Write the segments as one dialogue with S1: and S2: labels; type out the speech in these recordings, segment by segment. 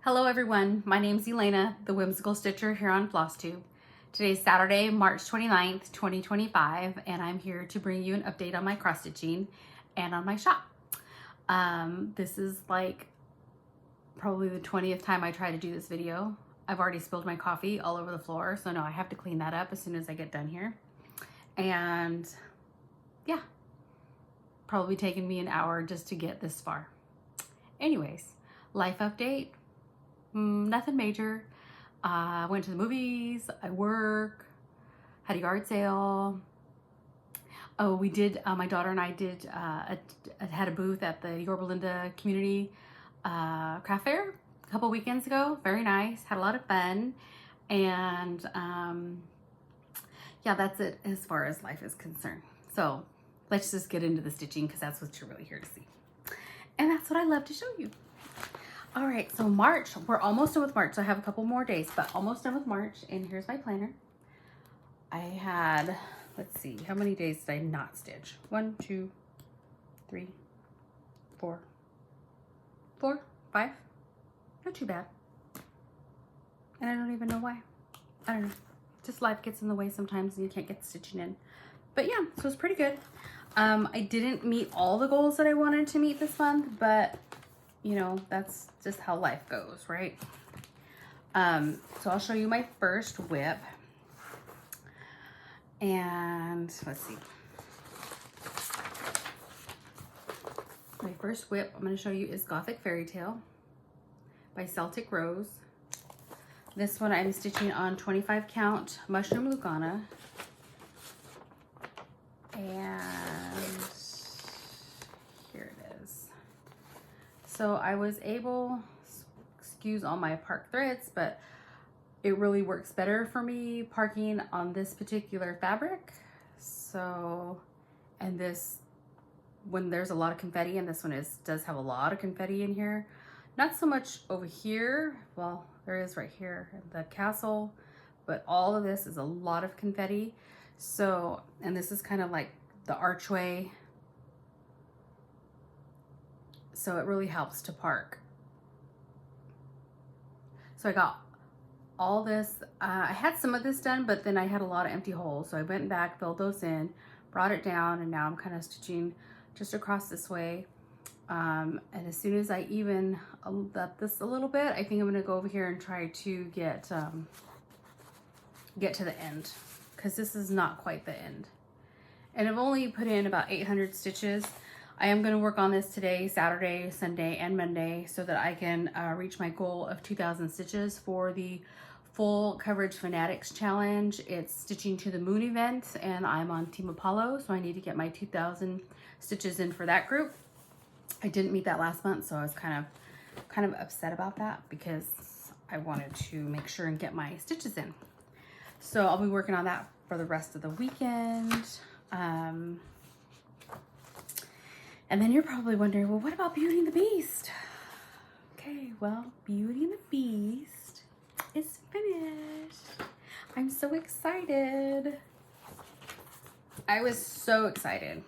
S1: Hello everyone, my name is Elena, the Whimsical Stitcher here on Flosstube. Today's Saturday, March 29th, 2025, and I'm here to bring you an update on my cross stitching and on my shop. This is like probably the 20th time I try to do this video. I've already spilled my coffee all over the floor, so now I have to clean that up as soon as I get done here. And yeah, probably taken me an hour just to get this far. Anyways, life update. Nothing major. I went to the movies, I work, had a yard sale. Oh, we did, my daughter and I did, had a booth at the Yorba Linda Community Craft Fair a couple weekends ago. Very nice, had a lot of fun. And yeah, that's it as far as life is concerned. So let's just get into the stitching because that's what you're really here to see. And that's what I love to show you. All right, so March, we're almost done with March. So I have a couple more days, but almost done with March. And here's my planner. I had, let's see, how many days did I not stitch? 1, 2, 3, 4, 5. Not too bad. And I don't even know why. I don't know. Just life gets in the way sometimes and you can't get the stitching in. But yeah, so it's pretty good. I didn't meet all the goals that I wanted to meet this month, but you know, that's just how life goes, right? So I'll show you my first whip. And let's see. My first whip I'm going to show you is Gothic Fairy Tale by Celtic Rose. This one I'm stitching on 25 count Mushroom Lugana. And here it is. So I was able, excuse all my park threads, but it really works better for me parking on this particular fabric. So, and this, when there's a lot of confetti, and this one does have a lot of confetti in here. Not so much over here, well, there is right here, the castle, but all of this is a lot of confetti. So, and this is kind of like the archway. So it really helps to park. So I got all this, I had some of this done, but then I had a lot of empty holes. So I went back, filled those in, brought it down, and now I'm kind of stitching just across this way. And as soon as I even up this a little bit, I think I'm gonna go over here and try to get to the end, because this is not quite the end. And I've only put in about 800 stitches. I am going to work on this today, Saturday, Sunday, and Monday, so that I can reach my goal of 2,000 stitches for the Full Coverage Fanatics Challenge. It's Stitching to the Moon event, and I'm on Team Apollo, so I need to get my 2,000 stitches in for that group. I didn't meet that last month, so I was kind of upset about that because I wanted to make sure and get my stitches in. So I'll be working on that for the rest of the weekend. And then you're probably wondering, well, what about Beauty and the Beast? Okay, well, Beauty and the Beast is finished. I'm so excited. I was so excited.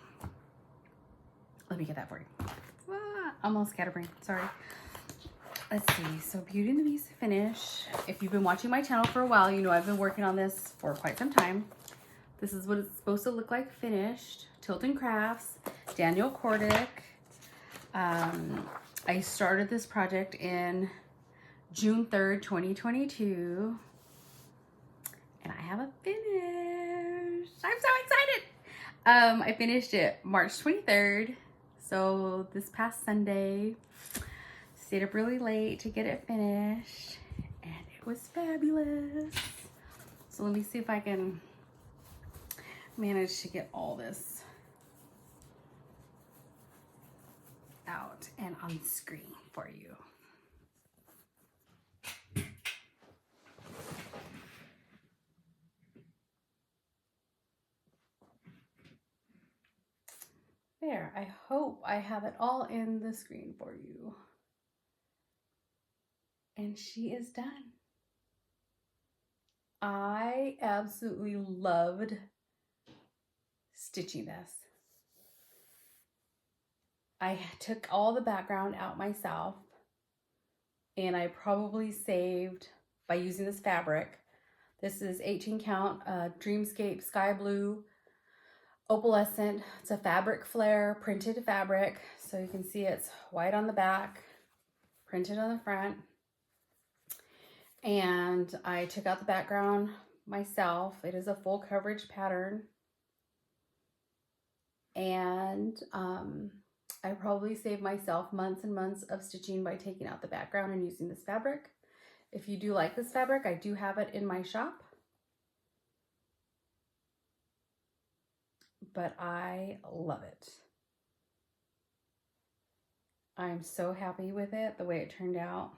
S1: Let me get that for you. Ah, almost scatterbrained, sorry. Let's see, so Beauty and the Beast finished. If you've been watching my channel for a while, you know I've been working on this for quite some time. This is what it's supposed to look like finished. Tilton Crafts, Daniel Kordick. I started this project in June 3rd, 2022. And I haven't finished. I'm so excited. I finished it March 23rd. So this past Sunday, stayed up really late to get it finished. And it was fabulous. So let me see if I can manage to get all this out and on screen for you. There, I hope I have it all in the screen for you. And she is done. I absolutely loved stitching this. I took all the background out myself and I probably saved, by using this fabric, this is 18 count Dreamscape Sky Blue Opalescent. It's a fabric flare printed fabric, so you can see it's white on the back, printed on the front. And I took out the background myself. It is a full coverage pattern, and I probably saved myself months and months of stitching by taking out the background and using this fabric. If you do like this fabric, I do have it in my shop, but I love it. I'm so happy with it, the way it turned out.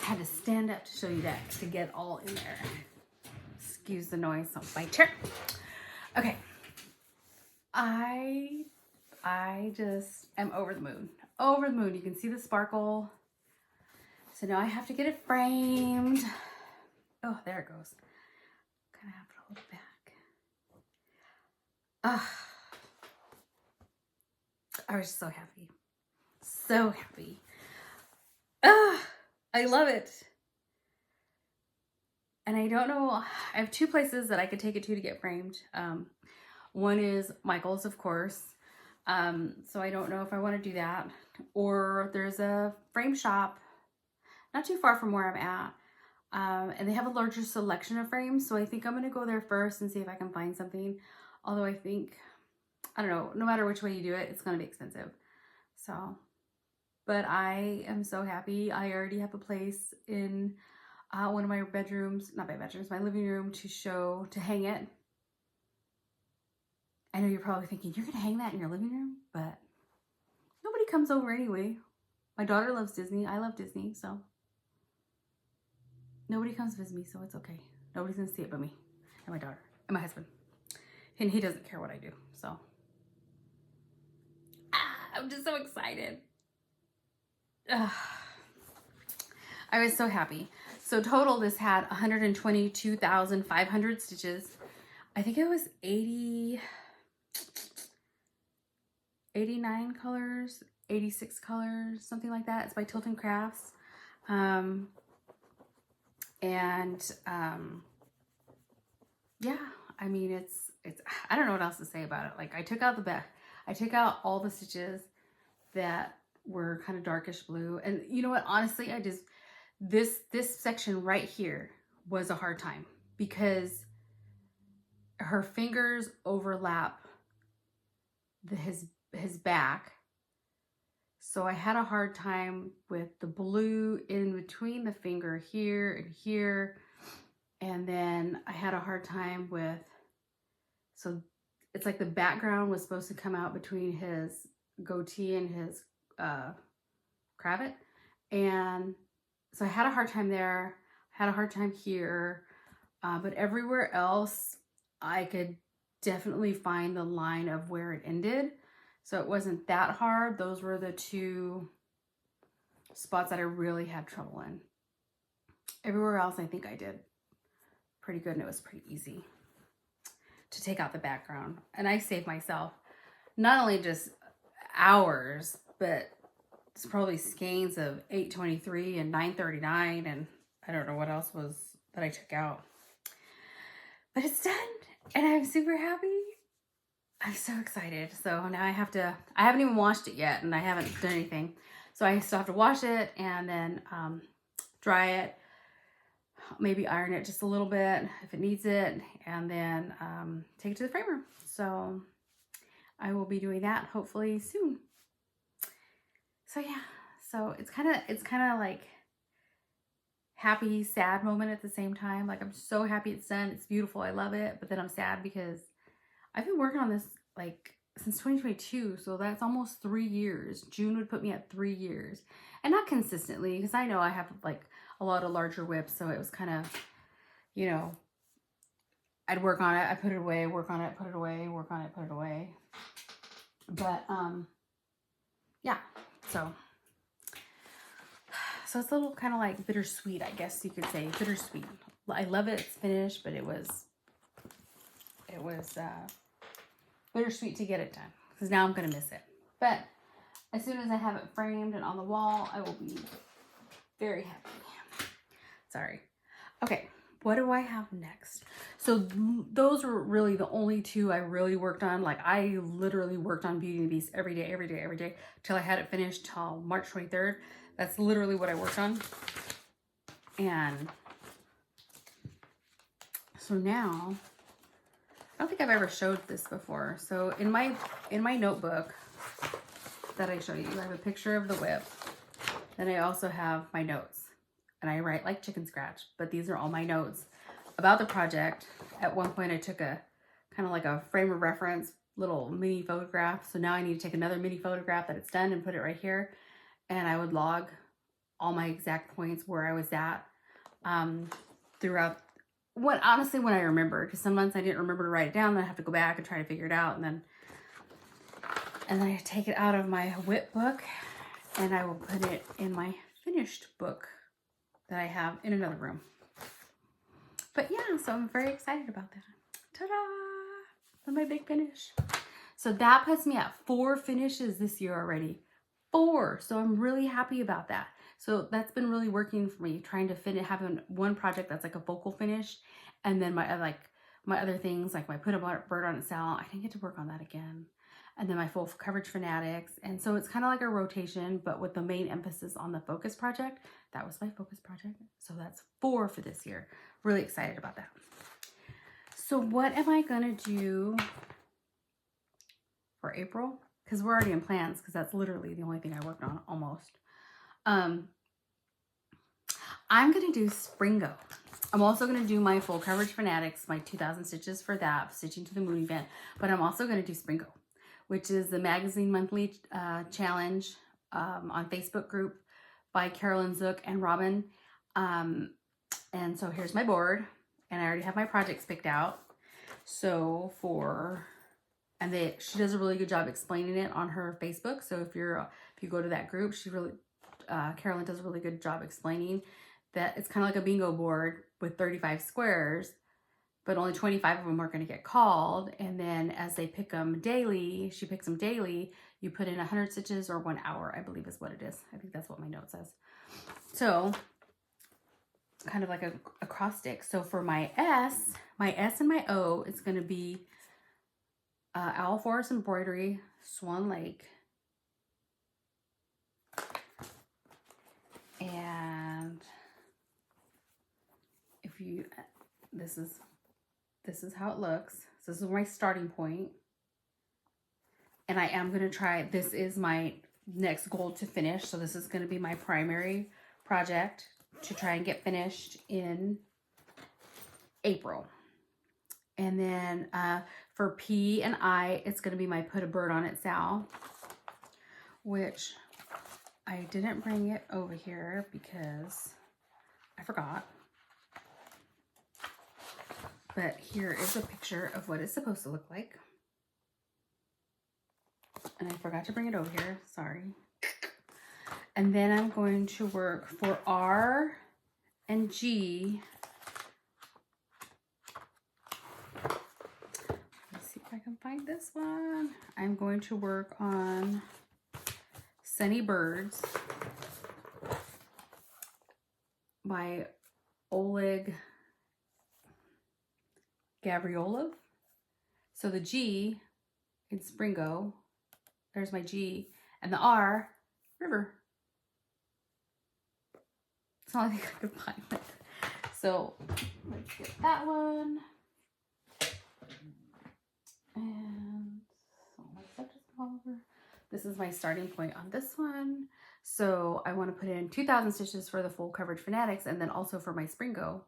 S1: I had to stand up to show you that to get all in there. Excuse the noise on my chair. Okay. I just am over the moon. Over the moon. You can see the sparkle. So now I have to get it framed. Oh, there it goes. Kind of have to hold it back. I was so happy. So happy. I love it. And I don't know, I have two places that I could take it to get framed. One is Michael's, of course. So I don't know if I want to do that. Or there's a frame shop not too far from where I'm at. And they have a larger selection of frames. So I think I'm going to go there first and see if I can find something. Although I think, I don't know, no matter which way you do it, it's going to be expensive. So, but I am so happy. I already have a place in one of my bedrooms, not my bedrooms, my living room to hang it. I know you're probably thinking, you're going to hang that in your living room? But nobody comes over anyway. My daughter loves Disney. I love Disney, so nobody comes to visit me, so it's okay. Nobody's going to see it but me and my daughter and my husband. And he doesn't care what I do, so. I'm just so excited. I was so happy. So total, this had 122,500 stitches. I think it was 89 colors, 86 colors, something like that. It's by Tilton Crafts. Yeah, I mean, it's, I don't know what else to say about it. Like, I took out all the stitches that were kind of darkish blue. And you know what, honestly, this section right here was a hard time because her fingers overlap his back. So I had a hard time with the blue in between the finger here and here. And then I had a hard time with, so it's like the background was supposed to come out between his goatee and his cravat. And so I had a hard time there, had a hard time here, but everywhere else I could definitely find the line of where it ended. So it wasn't that hard. Those were the two spots that I really had trouble in. Everywhere else I think I did pretty good, and it was pretty easy to take out the background. And I saved myself not only just hours, but it's probably skeins of 823 and 939, and I don't know what else was that I took out. But it's done, and I'm super happy. I'm so excited. So now I haven't even washed it yet, and I haven't done anything. So I still have to wash it and then dry it, maybe iron it just a little bit if it needs it, and then take it to the framer. So I will be doing that hopefully soon. So yeah, so it's kind of like happy, sad moment at the same time. Like, I'm so happy it's done. It's beautiful. I love it. But then I'm sad because I've been working on this like since 2022. So that's almost 3 years. June would put me at 3 years, and not consistently, because I know I have like a lot of larger whips. So it was kind of, you know, I'd work on it, I put it away, work on it, put it away, work on it, put it away. But yeah, so So it's a little kind of like bittersweet, I guess you could say. Bittersweet. I love it. It's finished, but it was bittersweet to get it done. Because now I'm going to miss it. But as soon as I have it framed and on the wall, I will be very happy. Sorry. Okay. What do I have next? So those were really the only two I really worked on. Like I literally worked on Beauty and the Beast every day till I had it finished till March 23rd. That's literally what I worked on. And so now, I don't think I've ever showed this before. So in my notebook that I show you, I have a picture of the whip. Then I also have my notes. And I write like chicken scratch, but these are all my notes about the project. At one point I took a kind of like a frame of reference little mini photograph. So now I need to take another mini photograph that it's done and put it right here. And I would log all my exact points where I was at throughout honestly when I remember, because some months I didn't remember to write it down. Then I have to go back and try to figure it out. And then I take it out of my whip book and I will put it in my finished book that I have in another room. But yeah, so I'm very excited about that. Ta-da! My big finish. So that puts me at 4 finishes this year already. 4. So I'm really happy about that. So that's been really working for me, trying to having one project that's like a focal finish, and then my other things like my Put a Bird on Its Saddle. I didn't get to work on that again. And then my full coverage fanatics. And so it's kind of like a rotation, but with the main emphasis on the focus project. That was my focus project. So that's 4 for this year. Really excited about that. So what am I going to do for April? Because we're already in plans, because that's literally the only thing I worked on almost. I'm going to do Springo. I'm also going to do my full coverage fanatics, my 2,000 stitches for that, Stitching to the Moon event. But I'm also going to do Springo, which is the magazine monthly challenge on Facebook group by Carolyn Zook and Robin. And so here's my board, and I already have my projects picked out. So she does a really good job explaining it on her Facebook. So if you go to that group, Carolyn does a really good job explaining that it's kind of like a bingo board with 35 squares, but only 25 of them are going to get called. And then as they pick them daily, she picks them daily, you put in 100 stitches or 1 hour, I believe is what it is. I think that's what my note says. So it's kind of like a acrostic. So for my S and my O, it's going to be Owl Forest Embroidery, Swan Lake. And this is how it looks. So this is my starting point. And I am going to try, this is my next goal to finish. So this is going to be my primary project to try and get finished in April. And then for P and I, it's going to be my Put a Bird on Its Saddle, which I didn't bring it over here because I forgot. But here is a picture of what it's supposed to look like. And I forgot to bring it over here, sorry. And then I'm going to work for R and G. Let's see if I can find this one. I'm going to work on Sunny Birds by Oleg Gavriolov. So the G in Springo, there's my G, and the R, River. That's the only thing I could find. So let's get that one. And so my stuff just all over. This is my starting point on this one. So I want to put in 2,000 stitches for the full coverage fanatics, and then also for my Springo,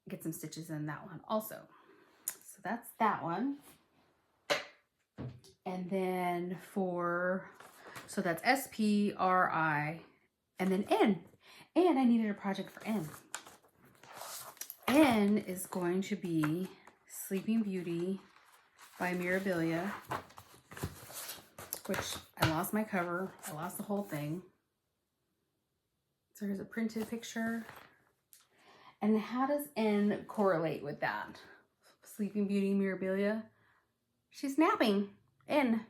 S1: get some stitches in that one also. So that's that one. And then so that's S, P, R, I, and then N. And I needed a project for N. N is going to be Sleeping Beauty by Mirabilia, which I lost my cover. I lost the whole thing. So here's a printed picture. And how does N correlate with that? Sleeping Beauty Mirabilia. She's napping. N.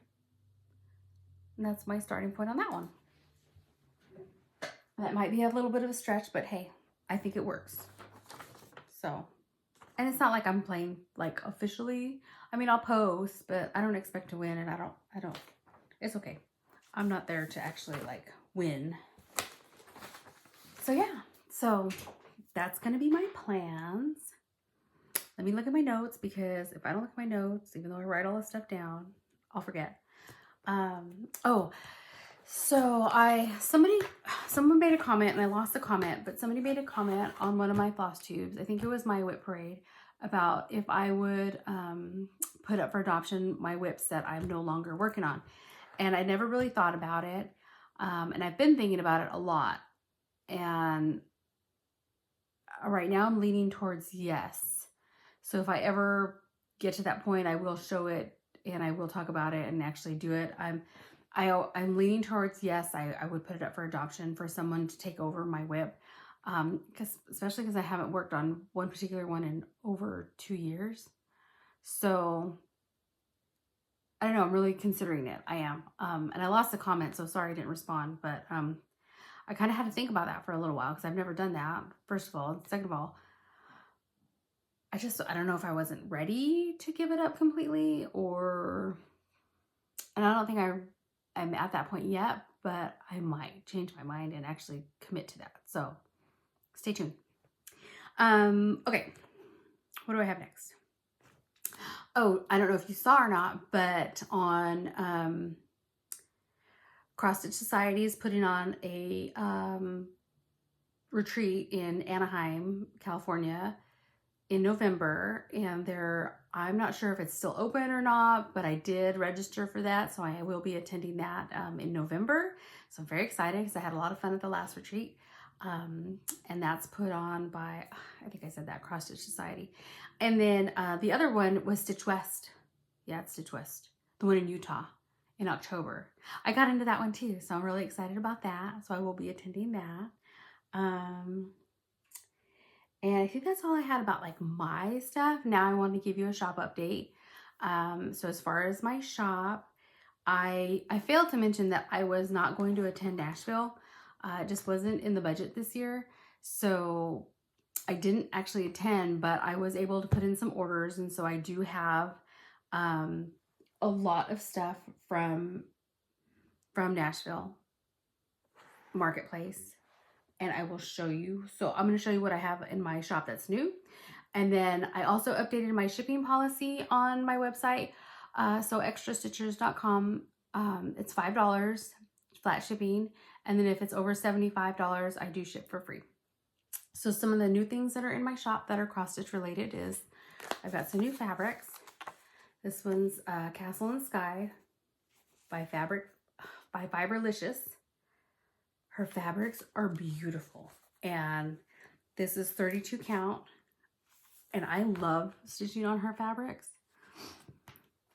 S1: And that's my starting point on that one. That might be a little bit of a stretch, but hey, I think it works. So, and it's not like I'm playing like officially. I mean, I'll post, but I don't expect to win, and I don't, it's okay. I'm not there to actually like win. So yeah, so that's going to be my plans. Let me look at my notes, because if I don't look at my notes, even though I write all this stuff down, I'll forget. Oh, so someone made a comment, and I lost the comment, but somebody made a comment on one of my floss tubes. I think it was my whip parade, about if I would put up for adoption my whips that I'm no longer working on. And I never really thought about it. And I've been thinking about it a lot. And right now I'm leaning towards yes. So if I ever get to that point, I will show it and I will talk about it and actually do it. I'm leaning towards yes. I would put it up for adoption for someone to take over my whip. Especially because I haven't worked on one particular one in over 2 years. So I don't know, I'm really considering it. I am. And I lost the comment, so sorry I didn't respond, but I kind of had to think about that for a little while, because I've never done that, first of all. And second of all, I don't know if I wasn't ready to give it up completely, or, and I don't think I'm at that point yet, but I might change my mind and actually commit to that. So stay tuned. Okay, what do I have next? Oh, I don't know if you saw or not, but on Cross Stitch Society is putting on a retreat in Anaheim, California in November, and I'm not sure if it's still open or not, but I did register for that, so I will be attending that in November. So I'm very excited, because I had a lot of fun at the last retreat. And that's put on by, I think I said that, Cross Stitch Society. And then the other one was Stitch West. Yeah, it's Stitch West, the one in Utah in October. I got into that one too, so I'm really excited about that. So I will be attending that. And I think that's all I had about like my stuff. Now I want to give you a shop update. So as far as my shop, I failed to mention that I was not going to attend Nashville. It just wasn't in the budget this year. So I didn't actually attend, but I was able to put in some orders. And so I do have a lot of stuff from Nashville Marketplace. And I will show you. So I'm going to show you what I have in my shop that's new. And then I also updated my shipping policy on my website. SewXtraStitchers.com. It's $5 flat shipping. And then if it's over $75, I do ship for free. So some of the new things that are in my shop that are cross stitch related is I've got some new fabrics. This one's Castle and Sky by Fiberlicious. Her fabrics are beautiful, and this is 32 count, and I love stitching on her fabrics.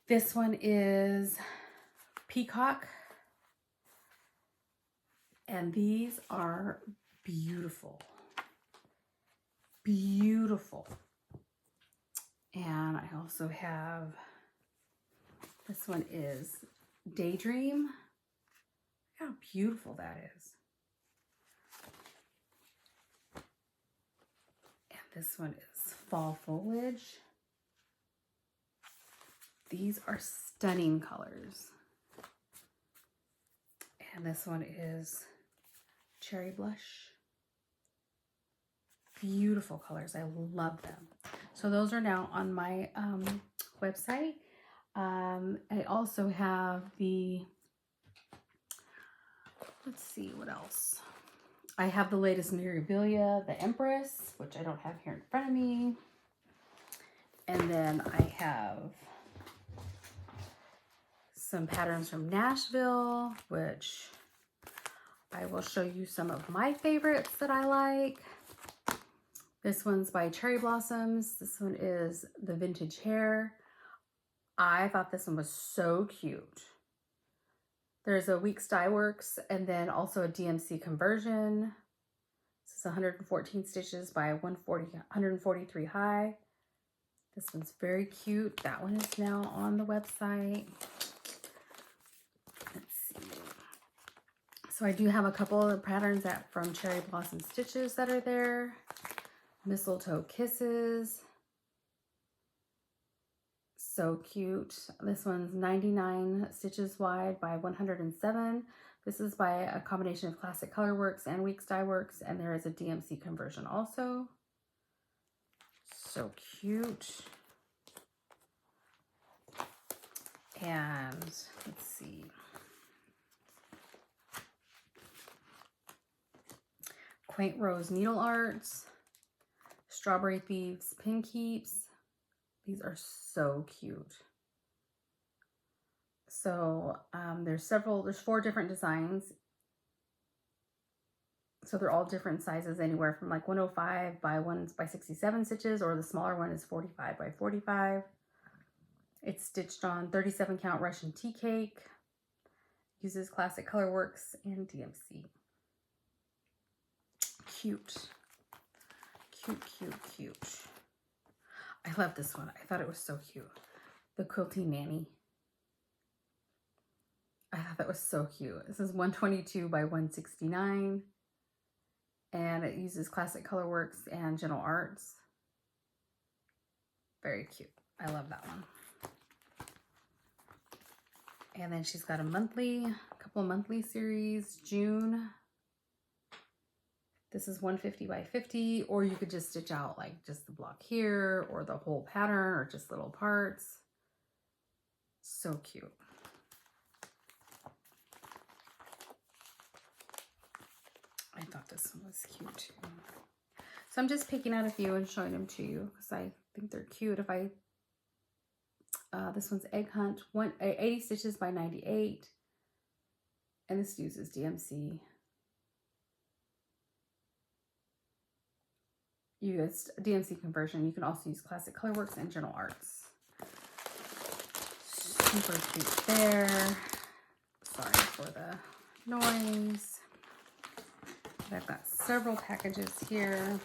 S1: This one is Peacock, and these are beautiful, beautiful. And I also have, this one is Daydream. Look how beautiful that is. This one is Fall Foliage. These are stunning colors. And this one is Cherry Blush. Beautiful colors. I love them. So those are now on my website. I also have the, let's see what else. I have the latest Mirabilia, the Empress, which I don't have here in front of me. And then I have some patterns from Nashville, which I will show you some of my favorites that I like. This one's by Cherry Blossoms. This one is the Vintage Hair. I thought this one was so cute. There's a Weeks Dye Works and then also a DMC conversion. This is 114 stitches by 143 high. This one's very cute. That one is now on the website. Let's see. So I do have a couple of patterns from Cherry Blossom Stitches that are there. Mistletoe Kisses. So cute. This one's 99 stitches wide by 107. This is by a combination of Classic Colorworks and Weeks Dye Works, and there is a DMC conversion also. So cute. And let's see. Quaint Rose Needle Arts. Strawberry Thieves Pin Keeps. These are so cute. So there's 4 different designs. So they're all different sizes, anywhere from like 105 by 67 stitches, or the smaller one is 45 by 45. It's stitched on 37 count Russian tea cake. Uses Classic Colorworks and DMC. Cute. Cute, cute, cute. I love this one. I thought it was so cute. The Quilting Nanny. I thought that was so cute. This is 122 by 169. And it uses Classic Colorworks and Gentle Arts. Very cute. I love that one. And then she's got a couple of monthly series. June. This is 150 by 50, or you could just stitch out like just the block here, or the whole pattern, or just little parts. So cute. I thought this one was cute too. So I'm just picking out a few and showing them to you because I think they're cute. This one's Egg Hunt, 80 stitches by 98. And this uses DMC. You use DMC conversion. You can also use Classic Colorworks and Gentle Arts. Super cute there. Sorry for the noise. I've got several packages here.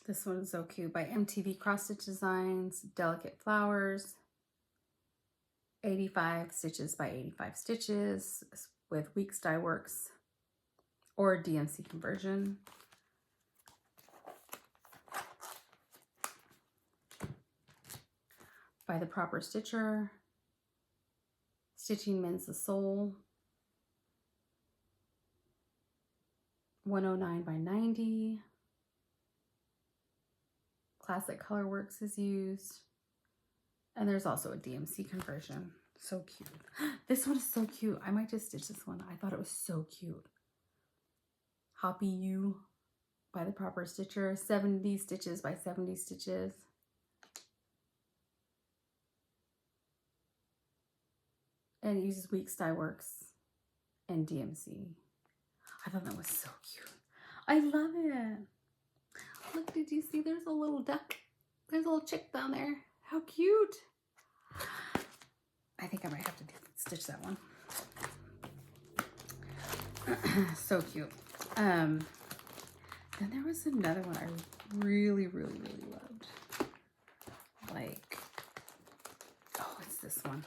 S1: This one is so cute, by MTV Cross Stitch Designs, Delicate Flowers. 85 stitches by 85 stitches with Weeks Dye Works or DMC conversion. By The Proper Stitcher. Stitching Mends the Soul. 109 by 90. Classic Colorworks is used. And there's also a DMC conversion. So cute. This one is so cute. I might just stitch this one. I thought it was so cute. Hoppy You by The Proper Stitcher. 70 stitches by 70 stitches. And it uses Weeks Dye Works and DMC. I thought that was so cute. I love it. Look, did you see there's a little duck? There's a little chick down there. How cute. I think I might have to stitch that one. So cute. Then there was another one I really, really, really loved. Like, oh, it's this one.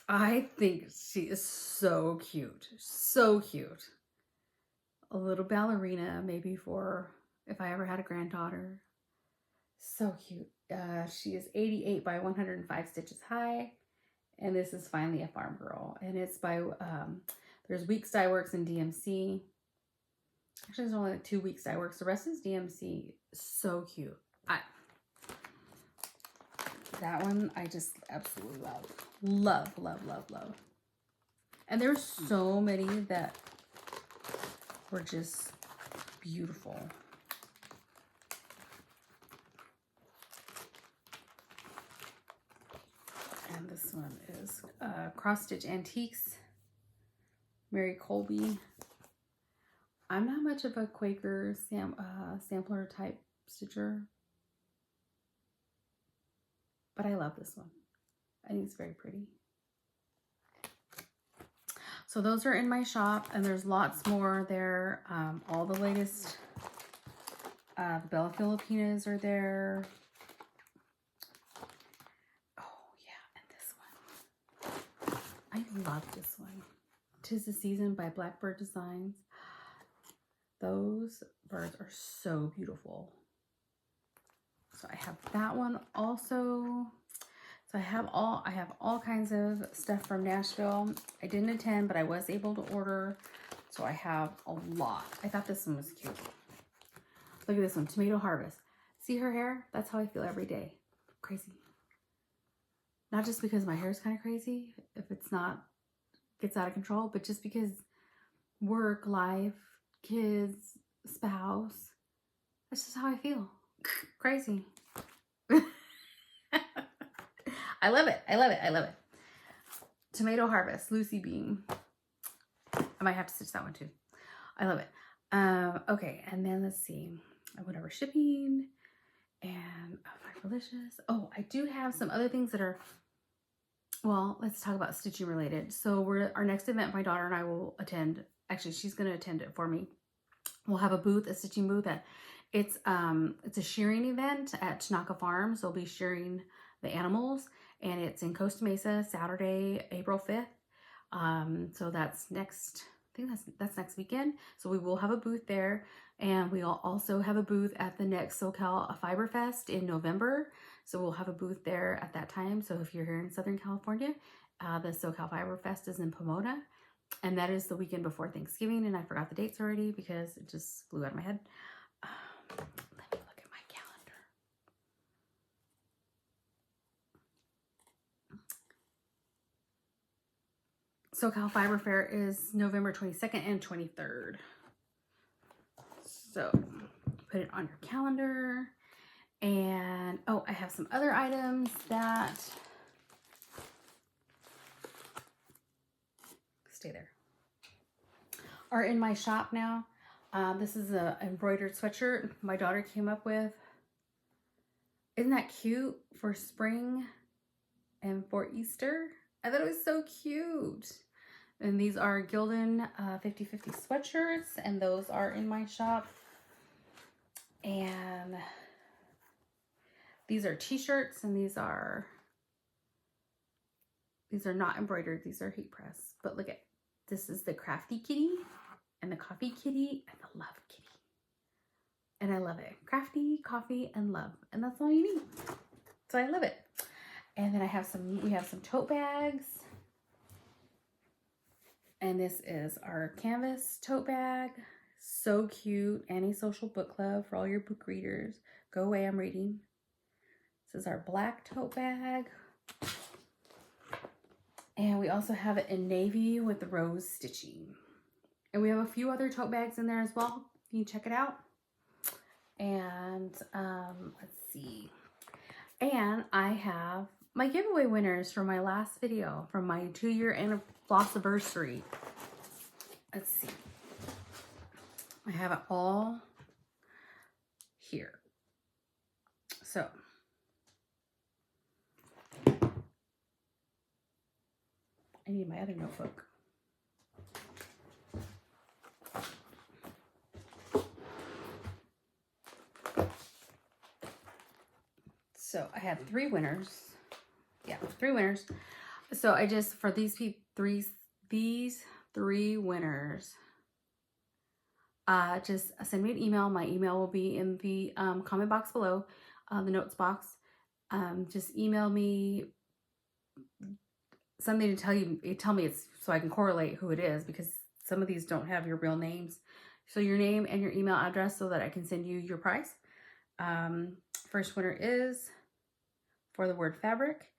S1: I think she is so cute. So cute. A little ballerina, maybe for if I ever had a granddaughter. So cute. She is 88 by 105 stitches high. And this is Finally a Farm Girl. And it's by, there's Weeks Dye Works and DMC. Actually, there's only like 2 Weeks Dye Works. The rest is DMC. So cute. That one I just absolutely love. Love, love, love, love. And there's so many that were just beautiful. And this one is Cross Stitch Antiques, Mary Colby. I'm not much of a Quaker sampler type stitcher. but I love this one. I think it's very pretty. So those are in my shop, and there's lots more there. All the latest Bella Filipinas are there. Oh yeah, and this one. I love this one. 'Tis the Season by Blackbird Designs. Those birds are so beautiful. So I have that one also. So I have all kinds of stuff from Nashville. I didn't attend, but I was able to order. So I have a lot. I thought this one was cute. Look at this one, Tomato Harvest. See her hair? That's how I feel every day. Crazy. Not just because my hair is kind of crazy, if it's not, gets out of control, but just because work, life, kids, spouse, that's just how I feel. Crazy. I love it. I love it. I love it. Tomato Harvest, Lucy Bean. I might have to stitch that one too. I love it. Okay, and then let's see. I went over shipping and Fiberlicious. Oh, I do have some other things that are, well, let's talk about stitching related. So our next event, my daughter and I will attend. Actually, she's going to attend it for me. We'll have a booth, a stitching booth. It's a shearing event at Tanaka Farms. They'll be shearing the animals, and it's in Costa Mesa, Saturday, April 5th. So that's next, I think that's next weekend. So we will have a booth there, and we'll also have a booth at the next SoCal Fiber Fest in November. So we'll have a booth there at that time. So if you're here in Southern California, the SoCal Fiber Fest is in Pomona, and that is the weekend before Thanksgiving. And I forgot the dates already because it just flew out of my head. Let me look at my calendar. SoCal Fiber Fair is November 22nd and 23rd. So put it on your calendar. And oh, I have some other items that stay there, are in my shop now. This is a embroidered sweatshirt my daughter came up with. Isn't that cute for spring and for Easter? I thought it was so cute. And these are Gildan 50/50 sweatshirts, and those are in my shop. And these are t-shirts, and these are not embroidered. These are heat press. But look at, this is the Crafty Kitty and the Coffee Kitty and the Love Kitty. And I love it. Crafty, coffee, and love. And that's all you need. So I love it. And then we have some tote bags. And this is our canvas tote bag. So cute. Anti-social book club for all your book readers. Go away, I'm reading. This is our black tote bag. And we also have it in navy with the rose stitching. And we have a few other tote bags in there as well. You can check it out. And let's see. And I have my giveaway winners from my last video, from my 2-year Flossiversary. Let's see. I have it all here. So I need my other notebook. So I had 3 winners. Yeah, 3 winners. So I just, for these 3 winners, just send me an email. My email will be in the comment box below, the notes box. Just email me something to tell me it's, so I can correlate who it is, because some of these don't have your real names. So your name and your email address so that I can send you your prize. First winner is, for the word fabric,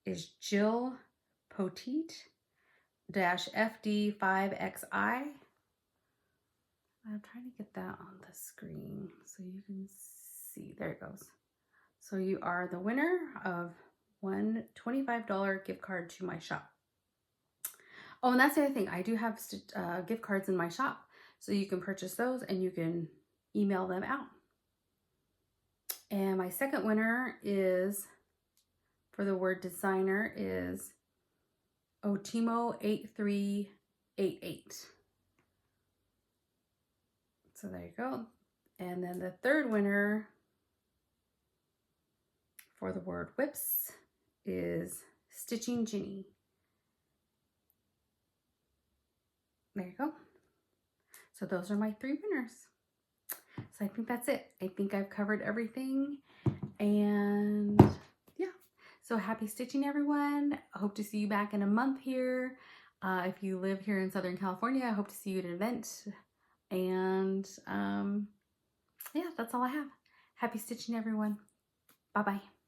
S1: is Jill Poteet -FD5XI. I'm trying to get that on the screen so you can see. There it goes. So you are the winner of one $25 gift card to my shop. Oh, and that's the other thing. I do have gift cards in my shop, so you can purchase those and you can email them out. And my second winner is for the word designer is Otimo8388. So there you go. And then the third winner for the word whips is Stitching Ginny. There you go. So those are my 3 winners. So I think that's it. I think I've covered everything. And yeah. So happy stitching, everyone. I hope to see you back in a month here. If you live here in Southern California, I hope to see you at an event. And yeah, that's all I have. Happy stitching, everyone. Bye-bye.